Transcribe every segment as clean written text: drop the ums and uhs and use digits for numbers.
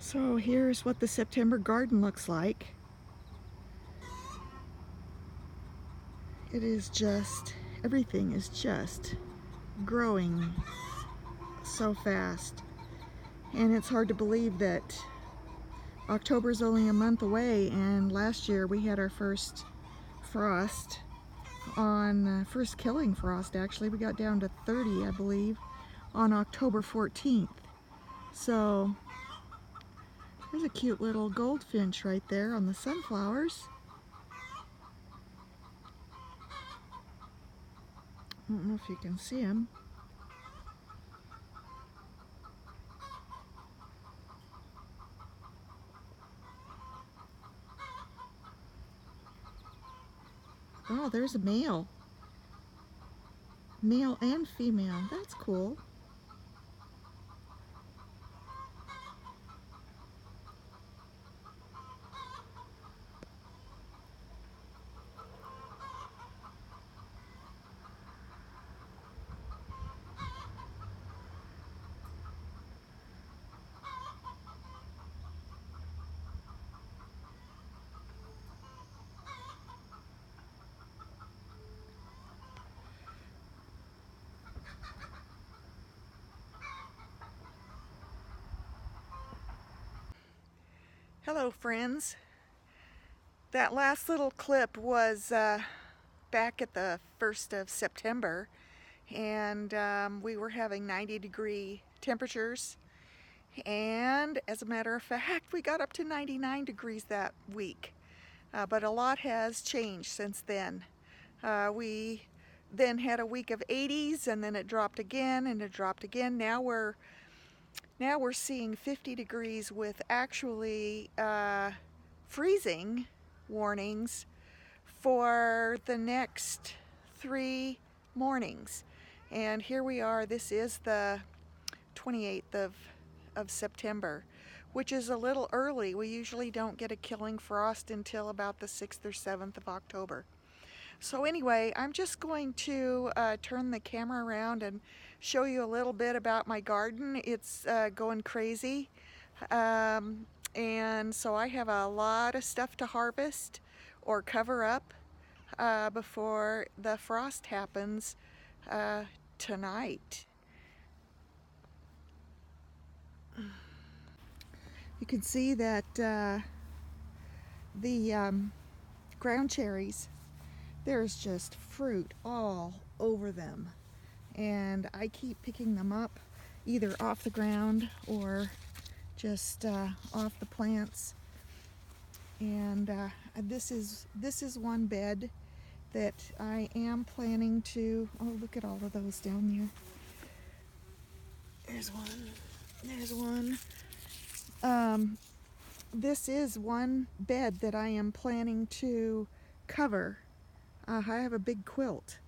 So here's what the September garden looks like. It is just, everything is just growing so fast. And it's hard to believe that October's only a month away, and last year we had our first frost on, first killing frost actually. We got down to 30, I believe, on October 14th. So there's a cute little goldfinch right there on the sunflowers. I don't know if you can see him. Oh, there's a male. Male and female. That's cool. Hello, friends. That last little clip was back at the 1st of September, and we were having 90-degree temperatures, and as a matter of fact we got up to 99 degrees that week, but a lot has changed since then. We then had a week of 80s, and then it dropped again and it dropped again. Now we're seeing 50 degrees with actually freezing warnings for the next 3 mornings. And here we are. This is the 28th of September, which is a little early. We usually don't get a killing frost until about the 6th or 7th of October. So anyway, I'm just going to turn the camera around and show you a little bit about my garden. It's going crazy. And so I have a lot of stuff to harvest or cover up before the frost happens tonight. You can see that the ground cherries, there's just fruit all over them, and I keep picking them up either off the ground or just off the plants. And this is one bed that I am planning to, oh, look at all of those down there. There's one. This is one bed that I am planning to cover. I have a big quilt,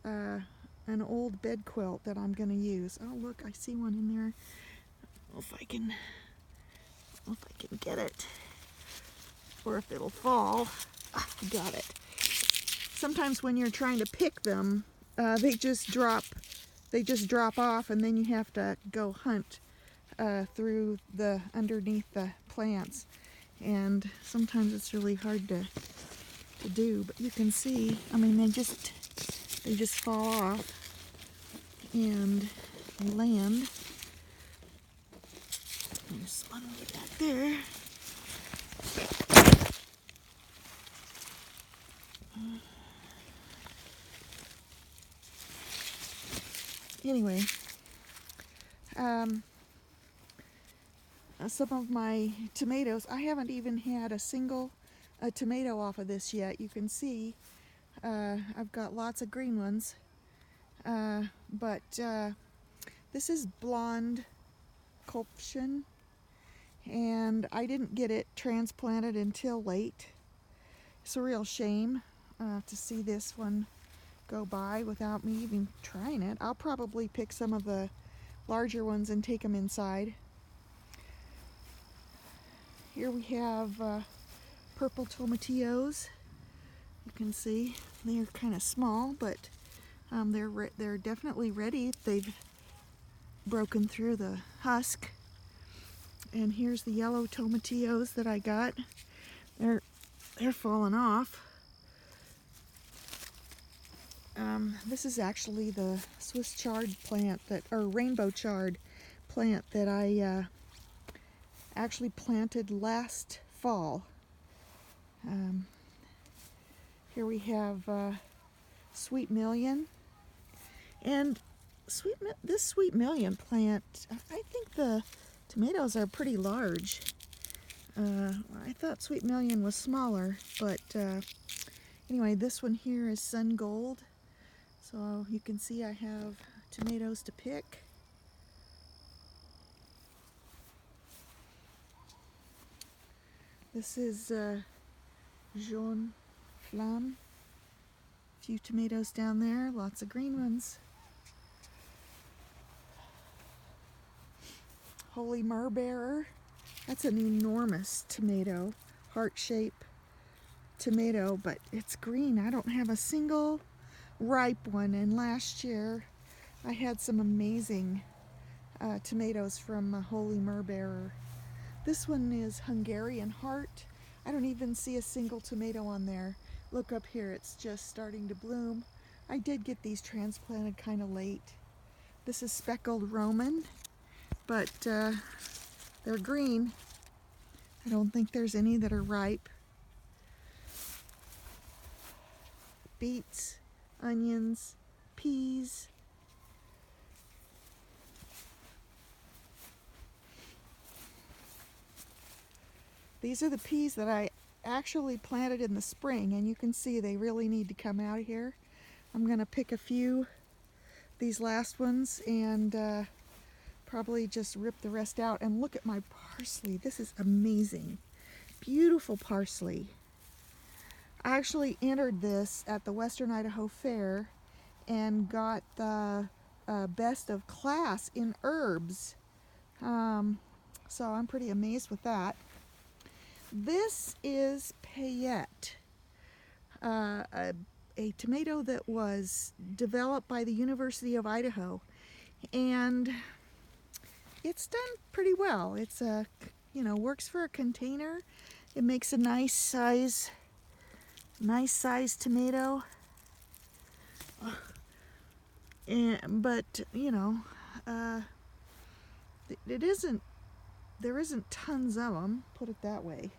an old bed quilt that I'm going to use. Oh, look, I see one in there. If I can get it, or if it'll fall. Got it. Sometimes when you're trying to pick them, they just drop off, and then you have to go hunt through the underneath the plants, and sometimes it's really hard to do. But you can see, I mean, they just fall off and land. There's one way back there. Anyway, some of my tomatoes, I haven't even had a single tomato off of this yet. You can see I've got lots of green ones, but this is blonde Colption, and I didn't get it transplanted until late. It's a real shame to see this one go by without me even trying it. I'll probably pick some of the larger ones and take them inside. Here we have purple tomatillos. You can see they're kind of small, but they're definitely ready. They've broken through the husk, And here's the yellow tomatillos that I got. They're falling off. This is actually the Swiss chard plant or rainbow chard plant that I actually planted last fall. Here we have Sweet Million, and this Sweet Million plant, I think the tomatoes are pretty large. I thought Sweet Million was smaller, but anyway, this one here is Sun Gold. So you can see I have tomatoes to pick. This is Jaune Flamme. A few tomatoes down there, lots of green ones. Holy Myrrh Bearer. That's an enormous tomato, heart-shaped tomato, but it's green. I don't have a single ripe one, and last year I had some amazing tomatoes from Holy Myrrh Bearer. This one is Hungarian Heart. I don't even see a single tomato on there. Look up here, it's just starting to bloom. I did get these transplanted kind of late. This is Speckled Roman, but they're green. I don't think there's any that are ripe. Beets, onions, peas. These are the peas that I actually planted in the spring, and you can see they really need to come out of here. I'm going to pick a few, these last ones, and probably just rip the rest out. And look at my parsley. This is amazing. Beautiful parsley. I actually entered this at the Western Idaho Fair and got the best of class in herbs. So I'm pretty amazed with that. This is Payette, a tomato that was developed by the University of Idaho, and it's done pretty well. It's works for a container. It makes a nice size tomato. But there isn't tons of them, put it that way.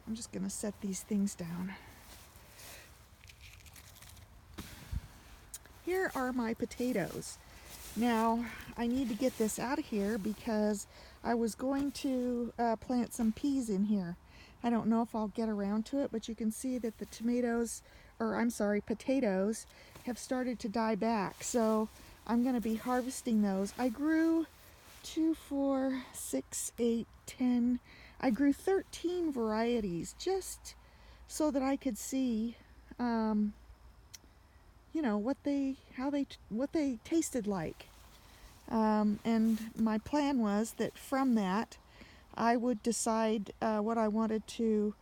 I'm just gonna set these things down. Here are my potatoes. Now I need to get this out of here because I was going to plant some peas in here. I don't know if I'll get around to it, but you can see that the potatoes have started to die back. So I'm going to be harvesting those. I grew 2, 4, 6, 8, 10. I grew 13 varieties just so that I could see, what they tasted like. And my plan was that from that, I would decide what I wanted to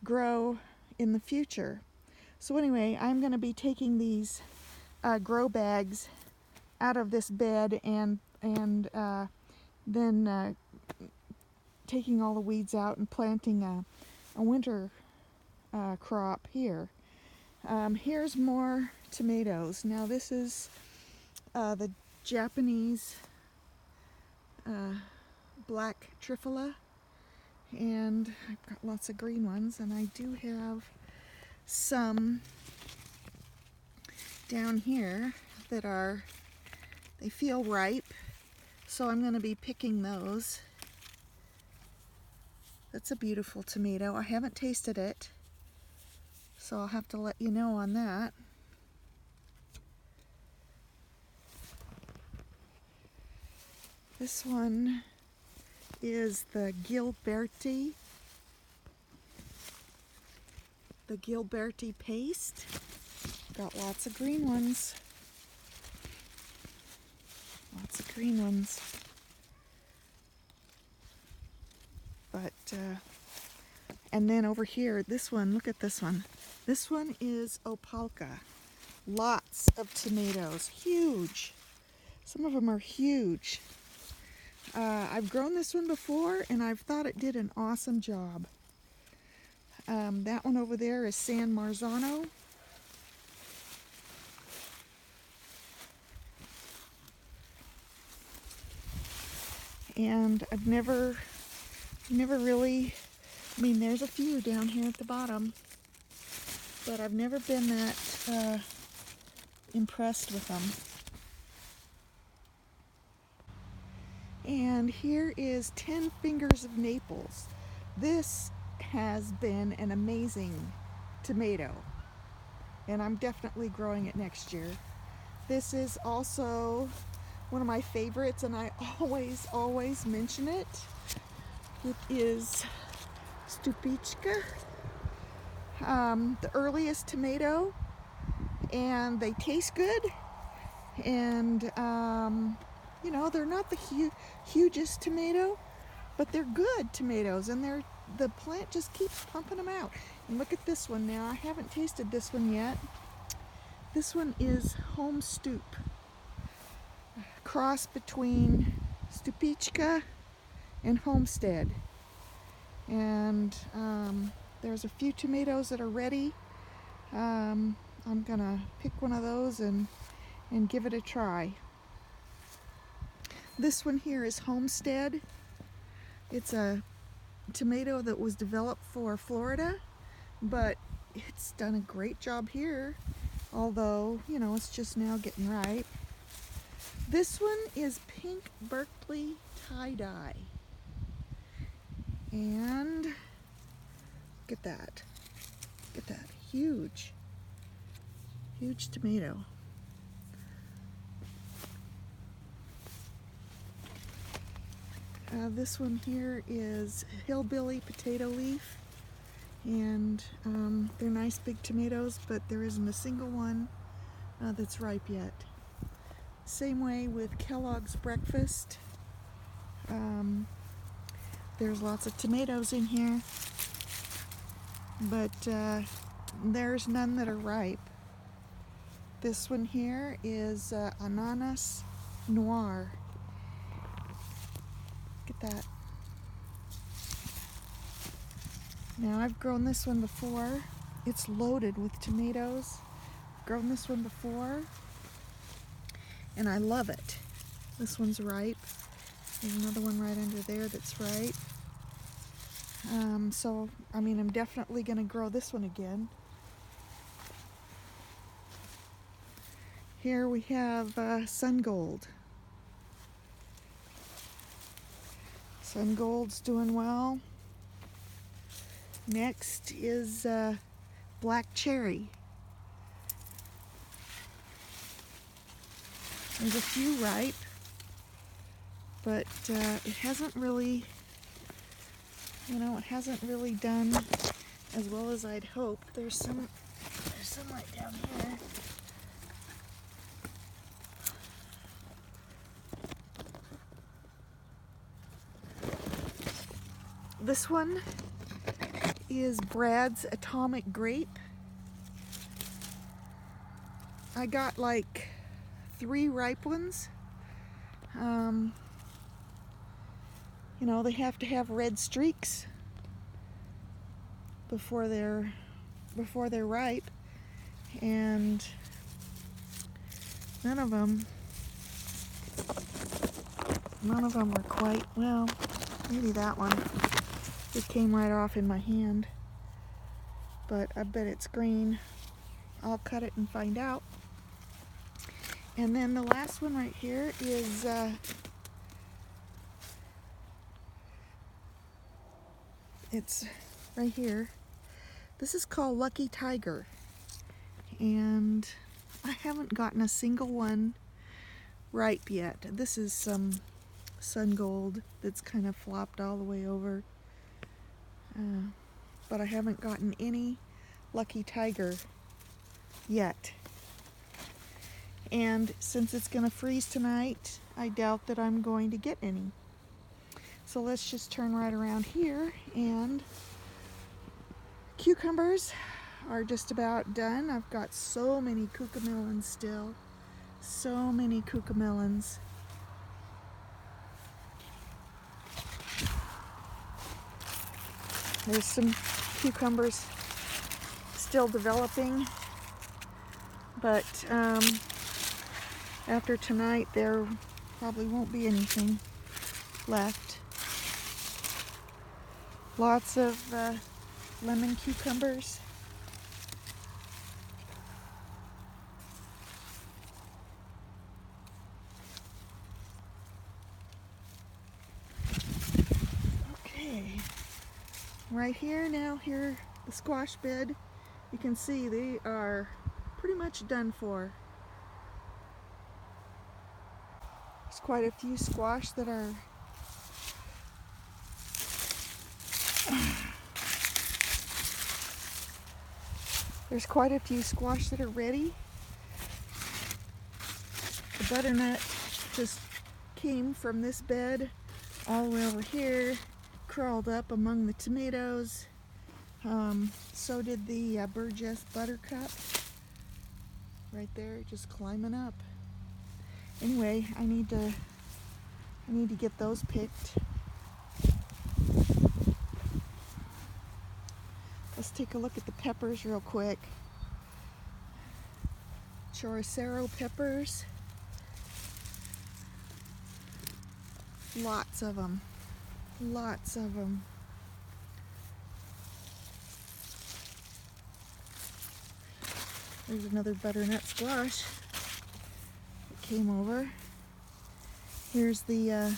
grow in the future. So anyway, I'm going to be taking these grow bags out of this bed and then taking all the weeds out and planting a winter crop here. Here's more tomatoes. Now this is the Japanese black trifala, and I've got lots of green ones, and I do have some down here that they feel ripe, so I'm going to be picking those. That's a beautiful tomato. I haven't tasted it, so I'll have to let you know on that. This one is the Gilberti paste. Got lots of green ones. Lots of green ones. But, and then over here, this one, look at this one. This one is Opalka. Lots of tomatoes, huge. Some of them are huge. I've grown this one before and I've thought it did an awesome job. That one over there is San Marzano. And I've never really, I mean, there's a few down here at the bottom, but I've never been that impressed with them. And here is 10 Fingers of Naples. This has been an amazing tomato, and I'm definitely growing it next year. This is also one of my favorites, and I always mention it. It is Stupichka, the earliest tomato, and they taste good, and you know, they're not the hugest tomato, but they're good tomatoes, and the plant just keeps pumping them out. And look at this one now. I haven't tasted this one yet. This one is Home Stoop, cross between Stupichka and Homestead. And there's a few tomatoes that are ready. I'm gonna pick one of those and give it a try. This one here is Homestead. It's a tomato that was developed for Florida, but it's done a great job here, although, you know, it's just now getting ripe. This one is Pink Berkeley Tie-Dye. And look at that. Look at that. Huge tomato. This one here is Hillbilly Potato Leaf, and they're nice big tomatoes, but there isn't a single one that's ripe yet. Same way with Kellogg's Breakfast. There's lots of tomatoes in here, but there's none that are ripe. This one here is Ananas Noir. Look at that. Now, I've grown this one before. It's loaded with tomatoes. I've grown this one before, and I love it. This one's ripe. There's another one right under there that's ripe. So, I mean, I'm definitely going to grow this one again. Here we have Sun Gold. Sun Gold's doing well. Next is Black Cherry. There's a few ripe, but it hasn't really, you know, it hasn't really done as well as I'd hoped. There's some right down here. This one is Brad's Atomic Grape. I got like 3 ripe ones. You know, they have to have red streaks before they're ripe, and none of them were quite, well, maybe that one. It came right off in my hand, but I bet it's green. I'll cut it and find out. And then the last one right here is it's right here. This is called Lucky Tiger, and I haven't gotten a single one ripe yet. This is some Sun Gold that's kind of flopped all the way over. But I haven't gotten any Lucky Tiger yet. And since it's going to freeze tonight, I doubt that I'm going to get any. So let's just turn right around here, and cucumbers are just about done. I've got so many cucamelons still. So many cucamelons. There's some cucumbers still developing, but after tonight there probably won't be anything left. Lots of lemon cucumbers. Okay, right here now, here the squash bed, you can see they are pretty much done for. There's quite a few squash that are ready. The butternut just came from this bed all the way over here, crawled up among the tomatoes. So did the Burgess buttercup right there, just climbing up. Anyway, I need to get those picked. Let's take a look at the peppers real quick. Choricero peppers. Lots of them. Lots of them. There's another butternut squash that came over. Here's the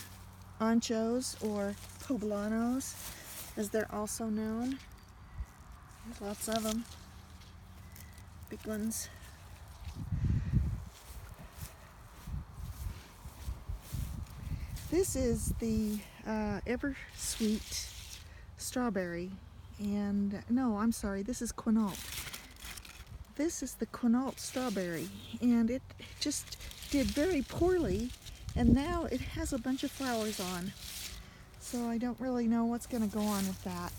anchos, or poblanos, as they're also known. There's lots of them. Big ones. This is the ever sweet strawberry, and no, I'm sorry, this is quinault. This is the quinault strawberry, and it just did very poorly, and now it has a bunch of flowers on. So I don't really know what's going to go on with that.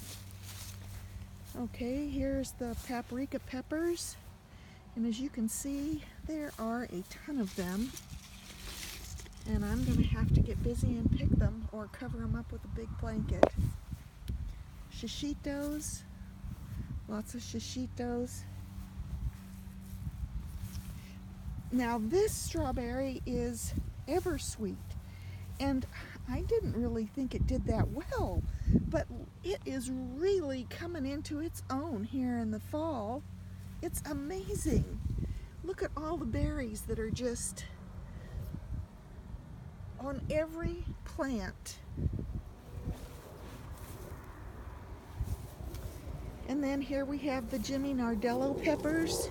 Okay, here's the paprika peppers, and as you can see, there are a ton of them. And I'm going to have to get busy and pick them or cover them up with a big blanket. Shishitos, lots of shishitos. Now this strawberry is ever sweet, and I didn't really think it did that well, but it is really coming into its own here in the fall. It's amazing. Look at all the berries that are just on every plant. And then here we have the Jimmy Nardello peppers.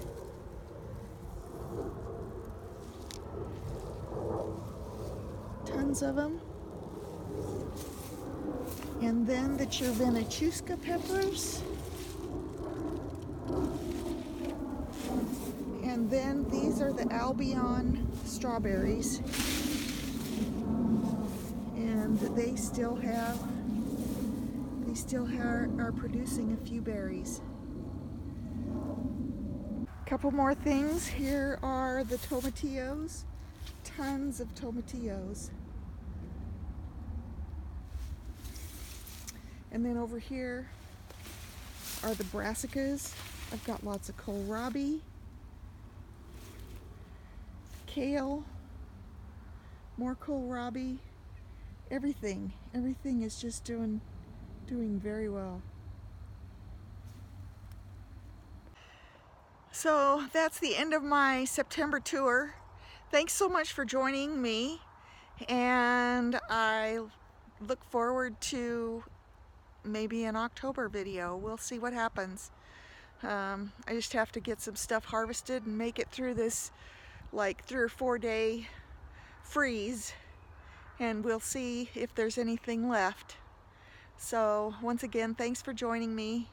Tons of them. And then the Chervenachuska peppers. And then these are the Albion strawberries. And they still are producing a few berries. Couple more things. Here are the tomatillos. Tons of tomatillos. And then over here are the brassicas. I've got lots of kohlrabi, kale, more kohlrabi. Everything is just doing very well. So that's the end of my September tour. Thanks so much for joining me, and I look forward to maybe an October video. We'll see what happens. I just have to get some stuff harvested and make it through this like 3 or 4 day freeze, and we'll see if there's anything left. So once again, thanks for joining me,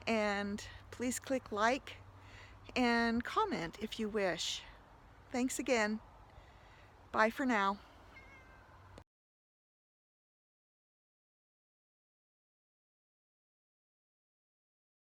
and please click like and comment if you wish. Thanks again. Bye for now.